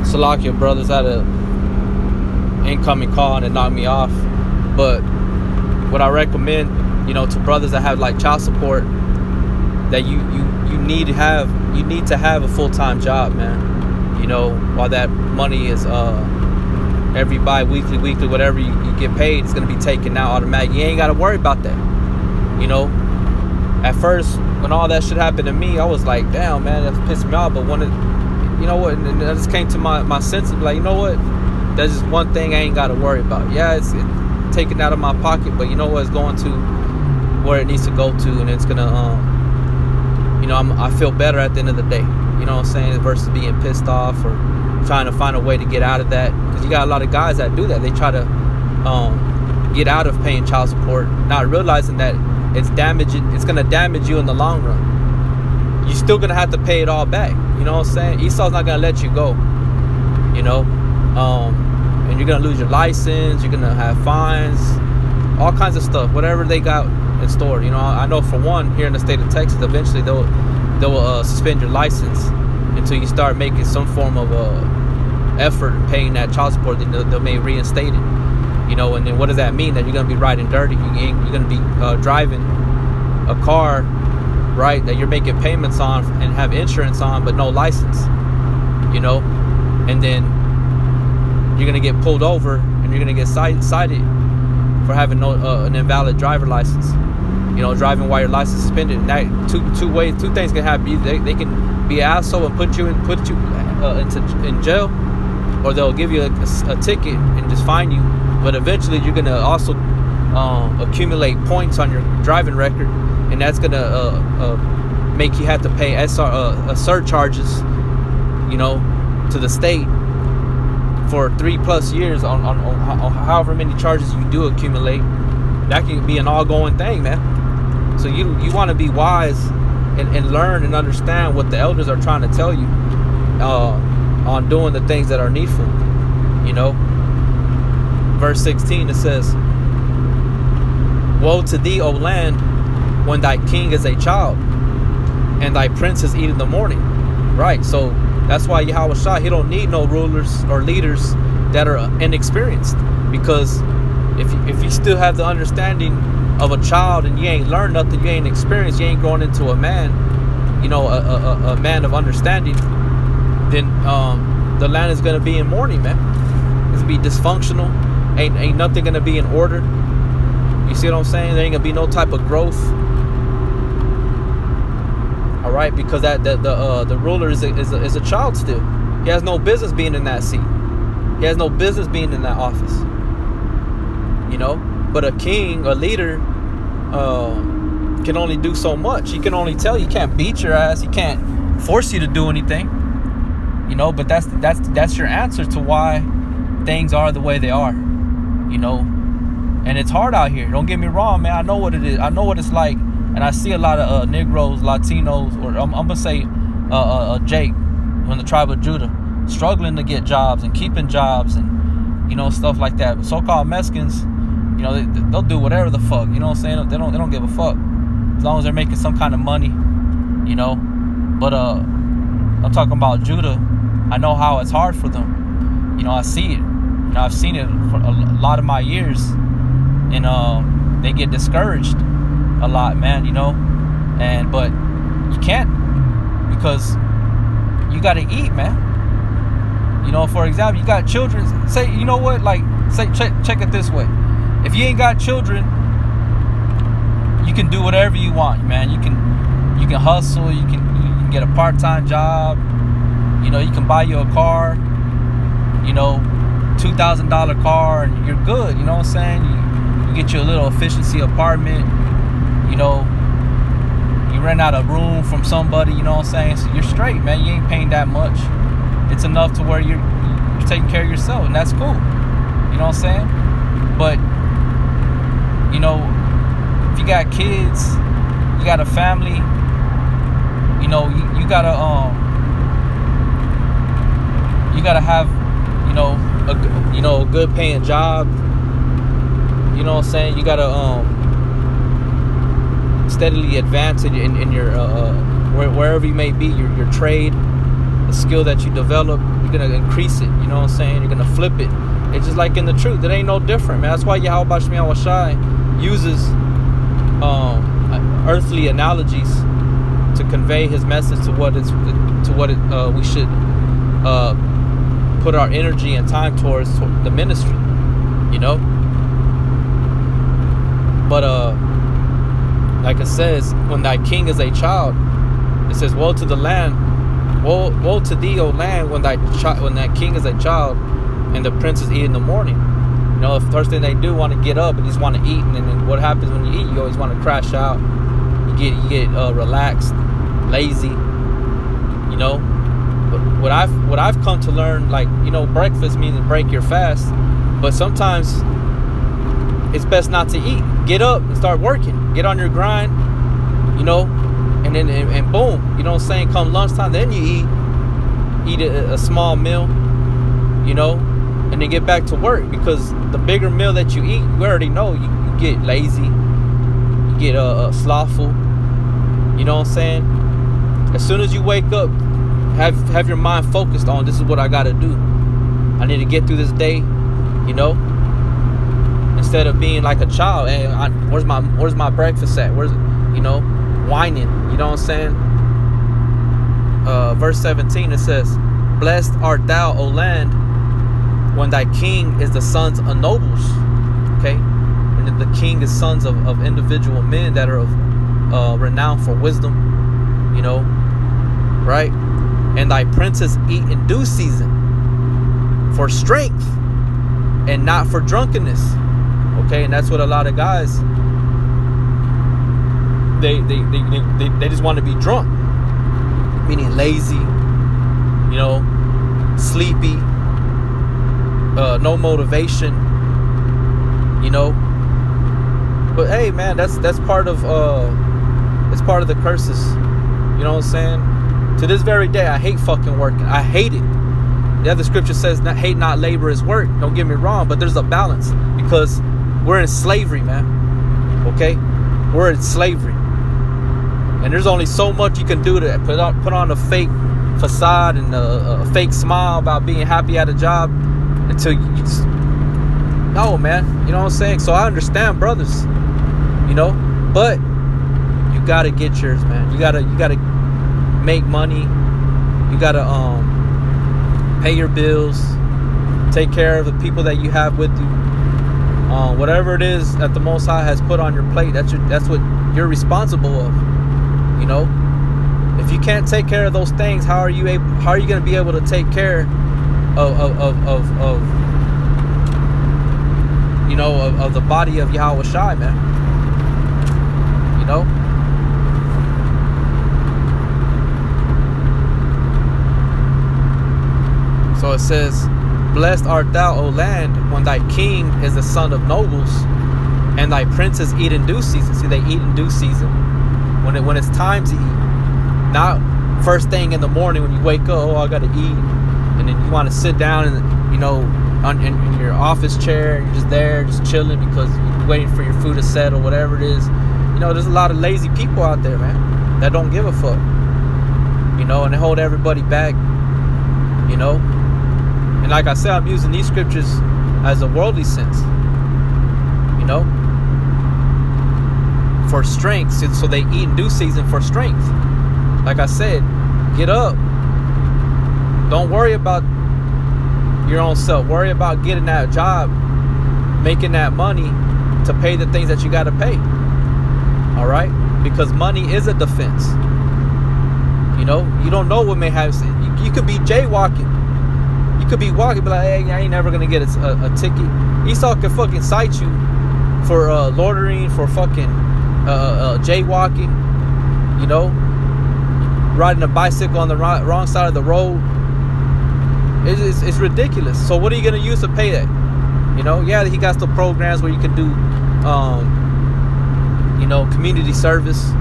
Salakia brothers had a incoming call and it knocked me off. But what I recommend, to brothers that have like child support, that you need to have a full-time job, man. While that money is every bi-weekly, weekly, whatever you get paid, it's gonna be taken out automatic. You ain't gotta worry about that. At first, when all that shit happened to me, I was like, damn, man, that's pissing me off. But when and I just came to my senses, like, you know what? That's just one thing I ain't gotta worry about. Yeah, it's taken out of my pocket, but you know what? It's going to where it needs to go to, and it's gonna, I feel better at the end of the day. You know what I'm saying? Versus being pissed off or trying to find a way to get out of that. Because you got a lot of guys that do that. They try to get out of paying child support, not realizing that it's going to damage you in the long run. You're still going to have to pay it all back. You know what I'm saying? Esau's not going to let you go. And you're going to lose your license. You're going to have fines. All kinds of stuff. Whatever they got in store. I know for one, here in the state of Texas, eventually they'll suspend your license until you start making some form of effort in paying that child support. Then they may reinstate it. And then what does that mean? That you're gonna be riding dirty. You're gonna be driving a car, right, that you're making payments on and have insurance on, but no license. And then you're gonna get pulled over and you're gonna get cited for having an invalid driver license. Driving while your license is suspended. And that two things can happen. They can be an asshole and put you in jail, or they'll give you a ticket and just fine you. But eventually, you're gonna also accumulate points on your driving record, and that's gonna make you have to pay surcharges, to the state for 3+ years on however many charges you do accumulate. That can be an ongoing thing, man. So you want to be wise and learn and understand what the elders are trying to tell you on doing the things that are needful. Verse 16, it says, "Woe to thee, O land, when thy king is a child, and thy prince is eating the morning." Right. So that's why Yahweh Shai, he don't need no rulers or leaders that are inexperienced, because if you still have the understanding of a child and you ain't learned nothing, you ain't experienced, you ain't grown into a man, a man of understanding, then the land is gonna be in mourning, man. It's gonna be dysfunctional. Ain't nothing gonna be in order. You see what I'm saying? There ain't gonna be no type of growth. All right, because the ruler is a child still. He has no business being in that seat. He has no business being in that office. But a king, a leader, can only do so much. He can only tell you. He can't beat your ass. He can't force you to do anything. But that's your answer to why things are the way they are. And it's hard out here. Don't get me wrong, man. I know what it is. I know what it's like, and I see a lot of Negroes, Latinos, or I'm gonna say Jake from the tribe of Judah, struggling to get jobs and keeping jobs and stuff like that. But so-called Mexicans, they'll do whatever the fuck. You know what I'm saying? They don't give a fuck as long as they're making some kind of money. But I'm talking about Judah. I know how it's hard for them. I see it. I've seen it for a lot of my years, and they get discouraged a lot, man. But you can't, because you got to eat, man. For example, you got children. Say, check it this way. If you ain't got children, you can do whatever you want, man. You can hustle. You can get a part-time job. You can buy you a car. $2,000 car, and you're good. You know what I'm saying? You get you a little efficiency apartment. You rent out a room from somebody. You know what I'm saying? So you're straight, man. You ain't paying that much. It's enough to where you're taking care of yourself, and that's cool. You know what I'm saying? But if you got kids, you got a family, you gotta have a good paying job. You know what I'm saying? You gotta steadily advance in your wherever you may be, your trade. the skill that you develop, you're gonna increase it. You know what I'm saying? You're gonna flip it. It's just like in the truth. It ain't no different, man. That's why Yahweh Shemi Awashai uses earthly analogies to convey his message to what we should put our energy and time towards the ministry. You know? But like it says, when thy king is a child, it says, woe to the land, woe to thee, O land, when that king is a child and the princes eat in the morning. You know, the first thing they do, want to get up and just want to eat, and then what happens when you eat? You always want to crash out. You get relaxed, lazy. You know, but what I've come to learn, like, you know, breakfast means to break your fast, but sometimes it's best not to eat. Get up and start working. Get on your grind. You know, and then and boom. You know what I'm saying? Come lunchtime, then you eat a small meal. You know, and then get back to work, because the bigger meal that you eat, you already know you get lazy, you get slothful. You know what I'm saying? As soon as you wake up, have your mind focused on, this is what I gotta do. I need to get through this day. You know, instead of being like a child, hey, where's my breakfast at? Where's, you know, whining. You know what I'm saying? Verse 17, it says, blessed art thou, O land, when thy king is the sons of nobles. Okay, and the king is sons of individual men that are of renown for wisdom. You know, right? And thy princes eat in due season for strength and not for drunkenness. Okay, and that's what a lot of guys, they just want to be drunk, meaning lazy, you know, sleepy, no motivation, you know. But hey, man, that's part of it's part of the curses. You know what I'm saying? To this very day, I hate fucking working. I hate it. Yeah, the scripture says, hate not labor is work. Don't get me wrong, but there's a balance, because we're in slavery, man. Okay, we're in slavery, and there's only so much you can do to put on a fake facade and a fake smile about being happy at a job until you just, no, man. You know what I'm saying? So I understand, brothers, you know, but you gotta get yours, man. You gotta make money. You gotta pay your bills, take care of the people that you have with you. Whatever it is that the Most High has put on your plate, that's what you're responsible of. You know, if you can't take care of those things, how are you going to be able to take care of you know, of the body of Yahweh Shai, man? You know. So it says, blessed art thou, O land, when thy king is the son of nobles, and thy princes eat in due season. See, they eat in due season, when it's time to eat, not first thing in the morning when you wake up. Oh, I gotta eat, and then you want to sit down and, you know, in your office chair, you're just there, just chilling because you're waiting for your food to settle, whatever it is. You know, there's a lot of lazy people out there, man, that don't give a fuck. You know, and they hold everybody back. You know. And like I said, I'm using these scriptures as a worldly sense, you know, for strength. So they eat in due season for strength. Like I said, get up. Don't worry about your own self. Worry about getting that job, making that money to pay the things that you got to pay. All right? Because money is a defense. You know, you don't know what may happen. You could be jaywalking. You could be walking, be like, hey, I ain't never gonna get a ticket. Esau could fucking cite you for loitering, for fucking jaywalking, you know, riding a bicycle on the wrong side of the road. It's ridiculous. So what are you gonna use to pay that? You know, yeah, he got the programs where you can do, you know, community service,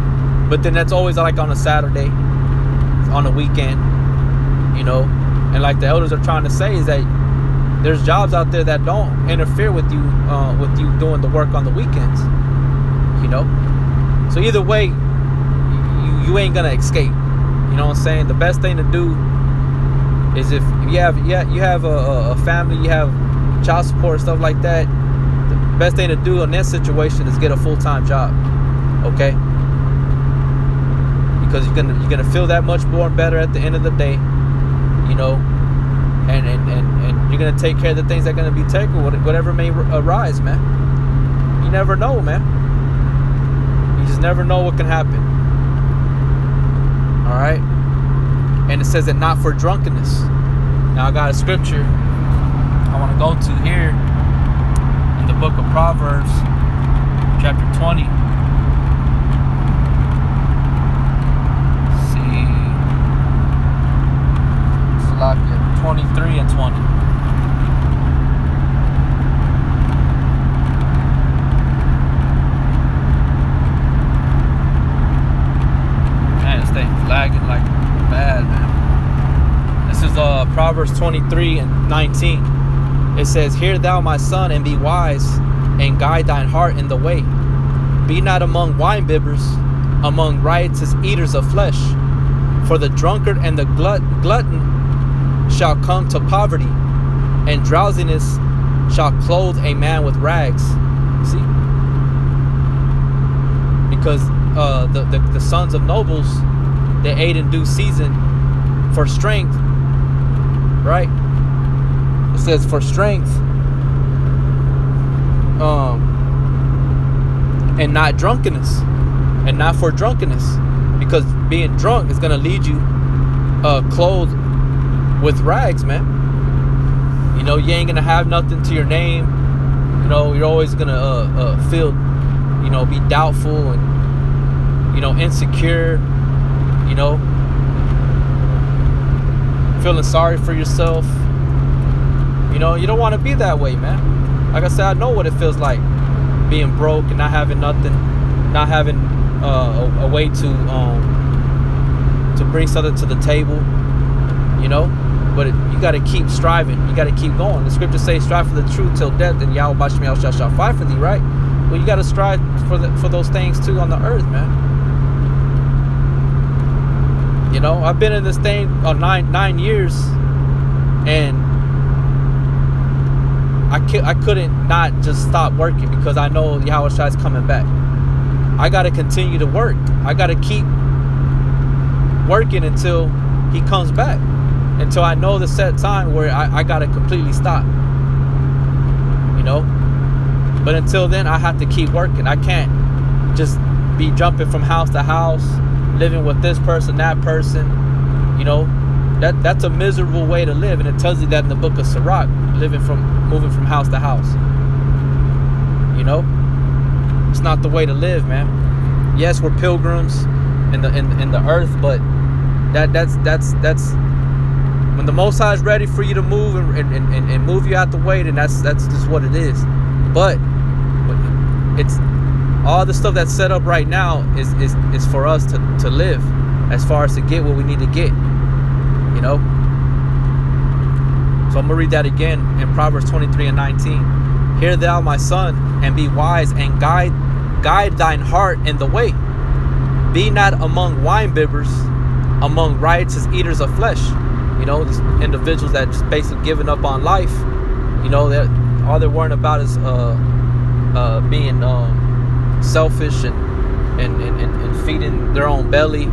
but then that's always like on a Saturday, on a weekend, you know. And like the elders are trying to say is that there's jobs out there that don't interfere with you doing the work on the weekends. You know, so either way, you ain't gonna escape. You know what I'm saying? The best thing to do is if you have a family, you have child support, stuff like that. The best thing to do in that situation is get a full-time job, okay? Because you're gonna feel that much more better at the end of the day, you know, and you're gonna take care of the things that are gonna be taken, whatever may arise, man. You never know, man. You just never know what can happen. All right. And it says that not for drunkenness. Now I got a scripture I want to go to here in the book of Proverbs, chapter 20. Let's see, Salakia 23 and 20. Man, this thing's lagging like bad, man. This is Proverbs 23 and 19. It says, "Hear thou, my son, and be wise, and guide thine heart in the way. Be not among winebibbers, among riotous eaters of flesh. For the drunkard and the glutton shall come to poverty, and drowsiness shall clothe a man with rags." See? Because the sons of nobles, they ate in due season for strength, right? It says for strength, and not drunkenness, and not for drunkenness, because being drunk is gonna lead you clothed with rags, man. You know, you ain't gonna have nothing to your name. You know, you're always gonna feel, you know, be doubtful and, you know, insecure. You know, feeling sorry for yourself. You know, you don't want to be that way, man. Like I said, I know what it feels like being broke and not having nothing, not having a way to bring something to the table. You know, but you got to keep striving. You got to keep going. The scriptures say, "Strive for the truth till death, and Yahweh Bashmiel shall fight for thee." Right? Well, you got to strive for those things too on the earth, man. You know, I've been in this thing 9 years, and I couldn't not just stop working, because I know Yahweh Shai is coming back. I got to continue to work. I got to keep working until he comes back, until I know the set time where I got to completely stop. You know, but until then, I have to keep working. I can't just be jumping from house to house, living with this person, that person. You know, that's a miserable way to live, and it tells you that in the book of Sirach, moving from house to house. You know, it's not the way to live, man. Yes, we're pilgrims in the earth, but that's when the Most High is ready for you to move and move you out the way, then that's just what it is. But it's all the stuff that's set up right now is for us to live, as far as to get what we need to get. You know? So I'm going to read that again in Proverbs 23 and 19. "Hear thou, my son, and be wise, and guide thine heart in the way. Be not among winebibbers, among riotous eaters of flesh." You know, these individuals that just basically giving up on life. You know, all they're worrying about is being selfish and feeding their own belly.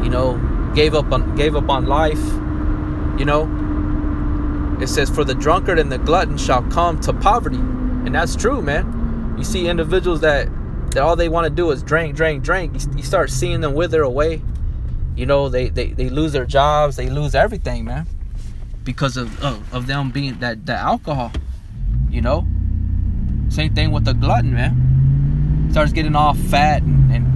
You know, gave up on life. You know, it says, "For the drunkard and the glutton shall come to poverty," and that's true, man. You see individuals that all they want to do is drink. You start seeing them wither away. You know, they lose their jobs, they lose everything, man, because of them being that alcohol. You know, same thing with the glutton, man. Starts getting all fat and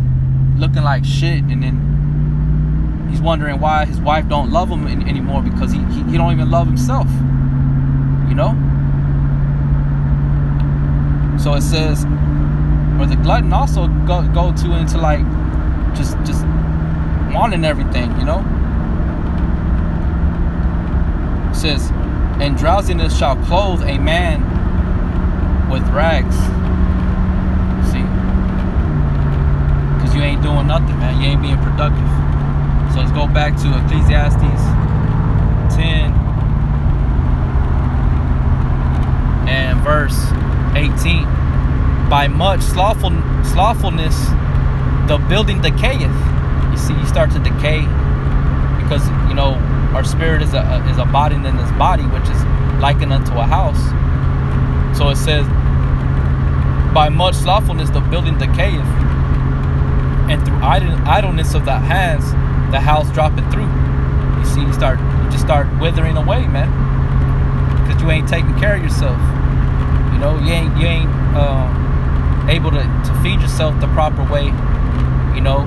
looking like shit, and then he's wondering why his wife don't love him anymore, because he don't even love himself. You know. So it says, or the glutton also go into like just wanting everything, you know. It says, "And drowsiness shall clothe a man with rags." See, because you ain't doing nothing, man. You ain't being productive. So let's go back to Ecclesiastes 10 and verse 18. By much slothfulness, the building decayeth. You see, you start to decay because, you know, our spirit is abiding in this body, which is likened unto a house. So it says, by much slothfulness, the building decayeth, and through idleness of the hands, the house droppeth through. You see, you just start withering away, man, because you ain't taking care of yourself. You know, you ain't able to feed yourself the proper way. You know,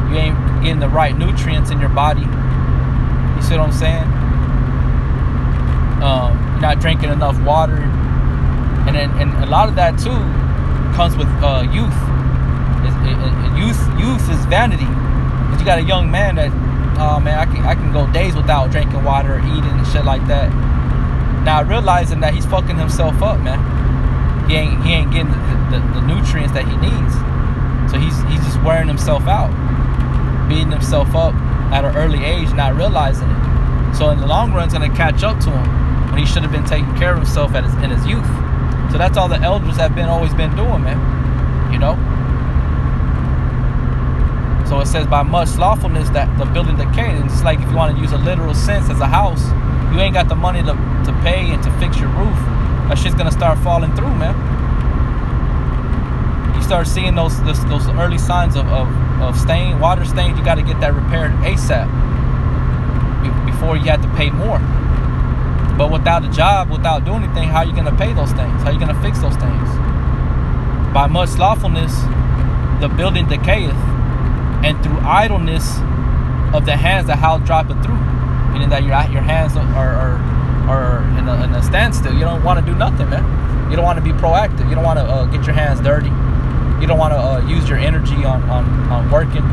you ain't getting the right nutrients in your body. You see what I'm saying? You're not drinking enough water, and a lot of that too comes with youth. Youth is vanity. But you got a young man that, oh man, I can go days without drinking water or eating and shit like that. Now realizing that he's fucking himself up, man. He ain't getting the nutrients that he needs. So he's just wearing himself out, beating himself up at an early age, not realizing it. So in the long run, it's gonna catch up to him when he should have been taking care of himself in his youth. So that's all the elders have always been doing, man. You know. So it says, by much slothfulness that the building decayed. And it's like, if you want to use a literal sense as a house, you ain't got the money to pay and to fix your roof. That shit's gonna start falling through, man. You start seeing those early signs of water stains. You got to get that repaired ASAP before you have to pay more. But without a job, without doing anything, how are you gonna pay those things? How are you gonna fix those things? By much slothfulness, the building decayeth, and through idleness of the hands, the house droppeth through. Meaning that your hands are in a standstill. You don't want to do nothing, man. You don't want to be proactive. You don't want to get your hands dirty. You don't want to use your energy on working.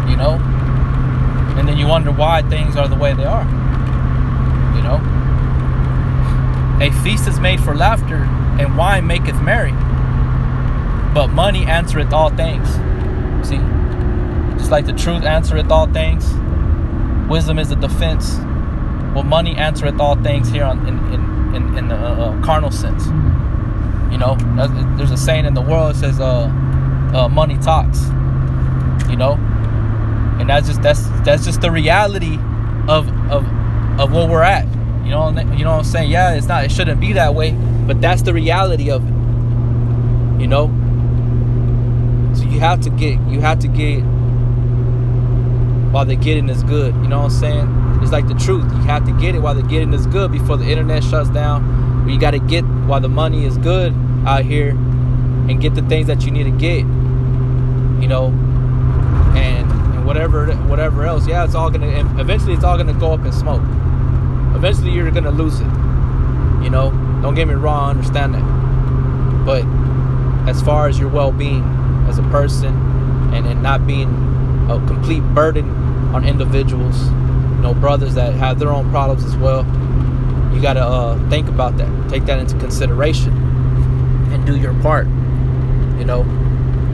You know? And then you wonder why things are the way they are. You know? A feast is made for laughter, and wine maketh merry, but money answereth all things. See? Just like the truth answereth all things, wisdom is a defense. Well, money answereth all things here in the carnal sense. You know, there's a saying in the world that says, money talks. You know, and that's just the reality of where we're at. You know what I'm saying? Yeah, it shouldn't be that way, but that's the reality of it. You know. So you have to get while the getting is good. You know what I'm saying? It's like the truth. You have to get it while the getting is good before the internet shuts down. You got to get while the money is good out here and get the things that you need to get. You know, and whatever else. Yeah, eventually it's all gonna go up in smoke. Eventually you're gonna lose it. You know, don't get me wrong, I understand that. But as far as your well-being as a person and not being a complete burden on individuals, you know, brothers that have their own problems as well, you gotta think about that, take that into consideration, and do your part. You know.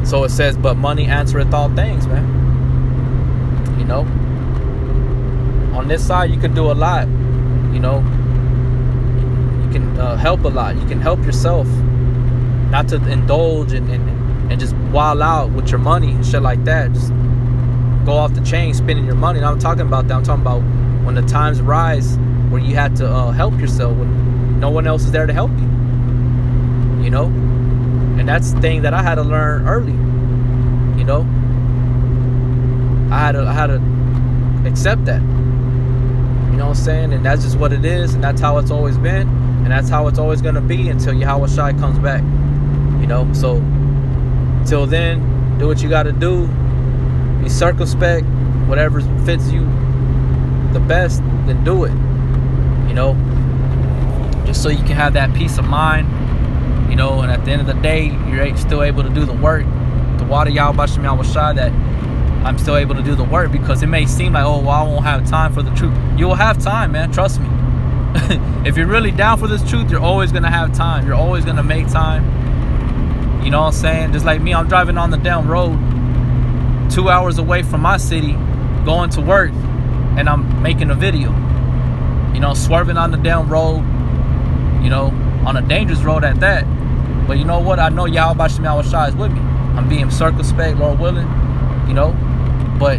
So it says, but money answereth all things, man. You know, on this side you can do a lot. You know, you can help a lot. You can help yourself, not to indulge and just wild out with your money and shit like that. Just go off the chain spending your money. And I'm talking about that. I'm talking about when the times rise where you had to help yourself when no one else is there to help you. You know, and that's the thing that I had to learn early. You know, I had to accept that. You know what I'm saying? And that's just what it is, and that's how it's always been, and that's how it's always gonna be until Yahweh Shai comes back. You know, so till then, do what you gotta do. Be circumspect. Whatever fits you the best, then do it. You know, just so you can have that peace of mind. You know, and at the end of the day, you're still able to do the work. The water Yahweh Shai, that I'm still able to do the work, because it may seem like, oh, well, I won't have time for the truth. You will have time, man. Trust me. If you're really down for this truth, you're always going to have time. You're always going to make time. You know what I'm saying? Just like me, I'm driving on the damn road 2 hours away from my city, going to work, and I'm making a video, you know, swerving on the damn road, you know, on a dangerous road at that. But you know what? I know Yahweh Shem Yahweh Shai is with me. I'm being circumspect, Lord willing, you know. But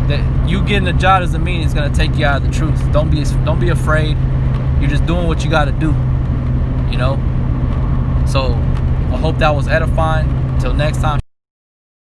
that you getting a job doesn't mean it's gonna take you out of the truth. Don't be afraid. You're just doing what you gotta do, you know. So I hope that was edifying. Till next time.